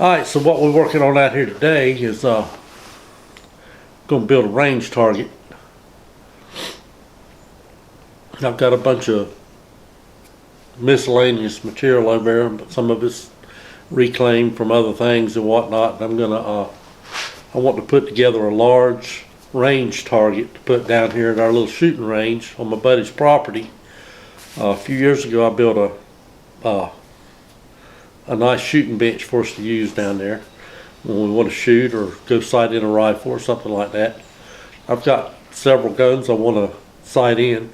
Alright, so what we're working on out here today is going to build a range target. I've got a bunch of miscellaneous material over there, but some of it's reclaimed from other things and whatnot. And I want to put together a large range target to put down here at our little shooting range on my buddy's property. A few years ago I built a nice shooting bench for us to use down there when we want to shoot or go sight in a rifle or something like that. I've got several guns I want to sight in,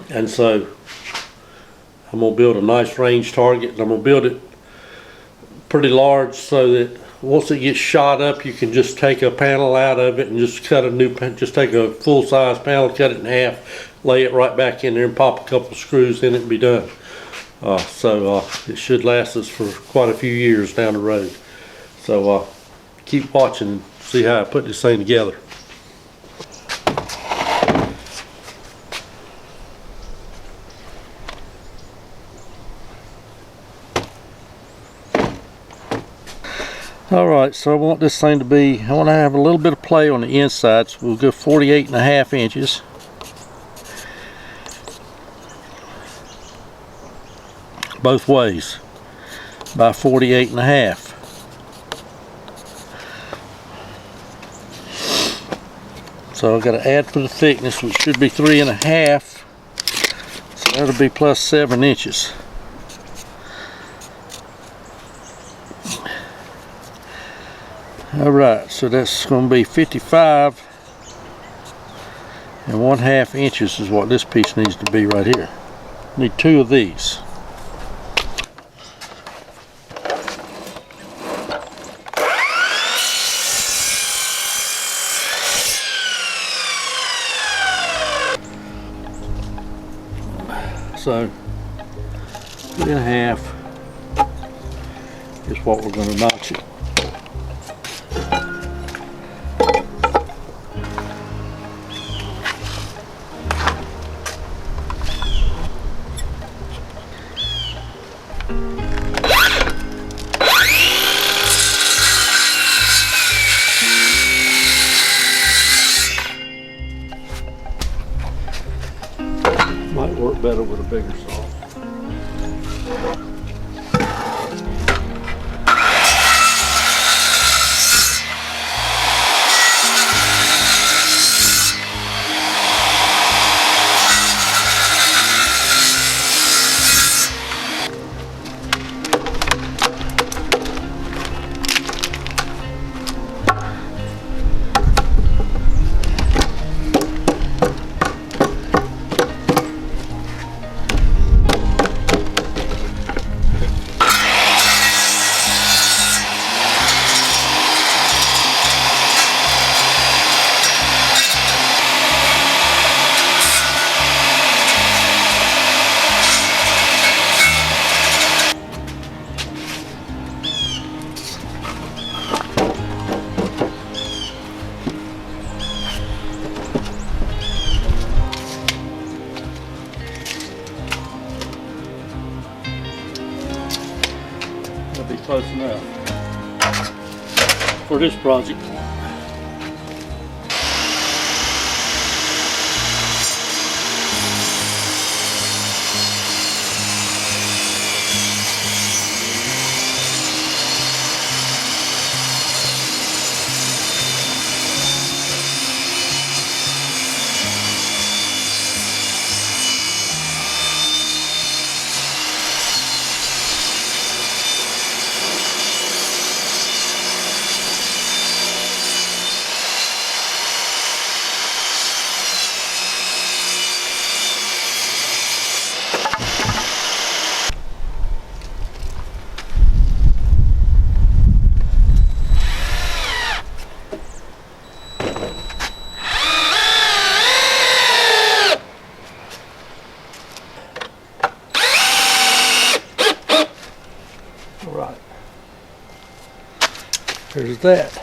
and so I'm going to build a nice range target, and I'm going to build it pretty large so that once it gets shot up, you can just take a panel out of it and just cut a new, just take a full-size panel, cut it in half, lay it right back in there and pop a couple screws in it and be done. So it should last us for quite a few years down the road. So keep watching and see how I put this thing together. Alright, so I want this thing to be, I want to have a little bit of play on the inside, so we'll go 48.5 inches. Both ways by 48.5. So I've got to add for the thickness, which should be 3.5. So that'll be plus 7 inches. Alright, so that's going to be 55 and 1/2 inches is what this piece needs to be right here. Need 2 of these. So 3.5 is what we're going to notch it. Might work better with a bigger saw. That'll be close enough for this project. Right. There's that.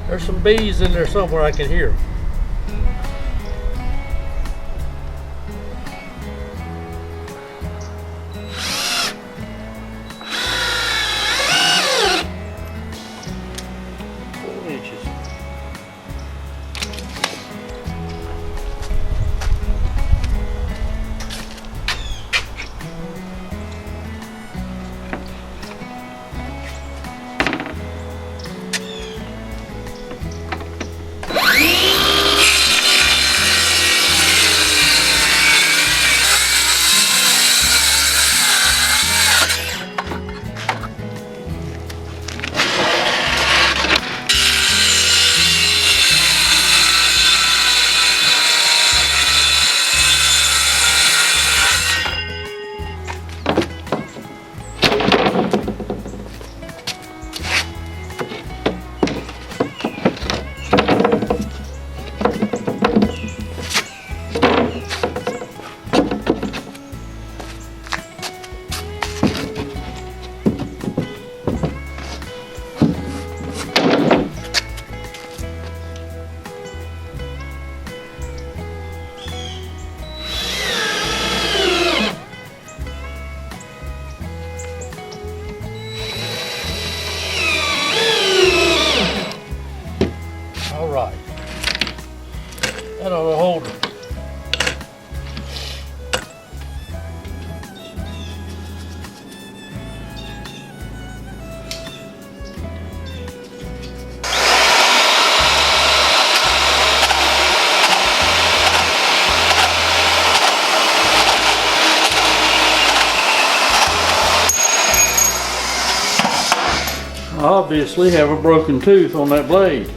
There's some bees in there somewhere, I can hear 'em. That ought to hold it. Obviously have a broken tooth on that blade.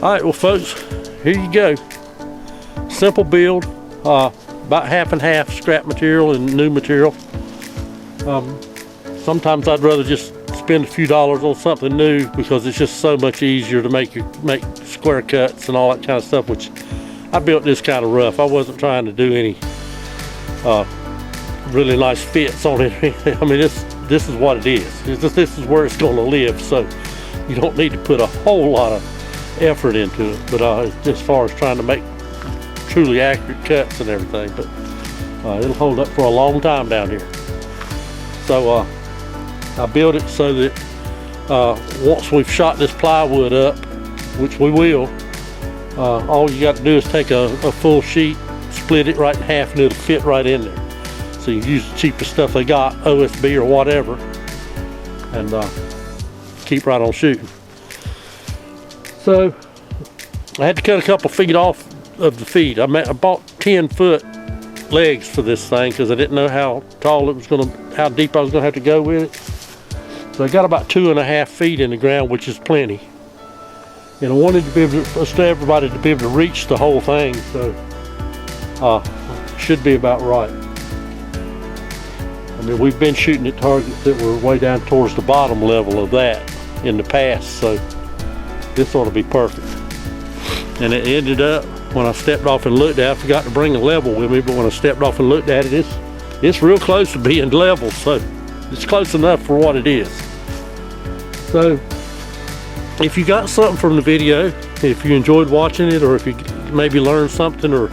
Alright, well folks, here you go. Simple build, about half and half scrap material and new material. Sometimes I'd rather just spend a few dollars on something new because it's just so much easier to make square cuts and all that kind of stuff, which I built this kind of rough. I wasn't trying to do any really nice fits on it. I mean, this is what it is. This is where it's going to live, so you don't need to put a whole lot of effort into it. But as far as trying to make truly accurate cuts and everything, but it'll hold up for a long time down here. So I built it so that once we've shot this plywood up, which we will, all you got to do is take a full sheet, split it right in half, and it'll fit right in there. So you can use the cheapest stuff they got, OSB or whatever, and keep right on shooting. So I had to cut a couple feet off of the feet. I bought 10-foot legs for this thing because I didn't know how tall it was how deep I was gonna have to go with it. So I got about 2.5 feet in the ground, which is plenty. And I wanted to be able to, everybody to be able to reach the whole thing, so should be about right. I mean, we've been shooting at targets that were way down towards the bottom level of that in the past, so this ought to be perfect. And it ended up, when I stepped off and looked at it, I forgot to bring a level with me, but when I stepped off and looked at it, it's real close to being level, so it's close enough for what it is. So if you got something from the video, if you enjoyed watching it, or if you maybe learned something or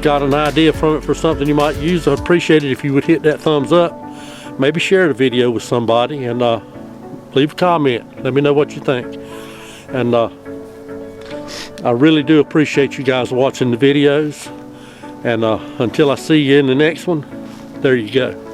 got an idea from it for something you might use, I'd appreciate it if you would hit that thumbs up. Maybe share the video with somebody, and leave a comment. Let me know what you think. And I really do appreciate you guys watching the videos. And until I see you in the next one, there you go.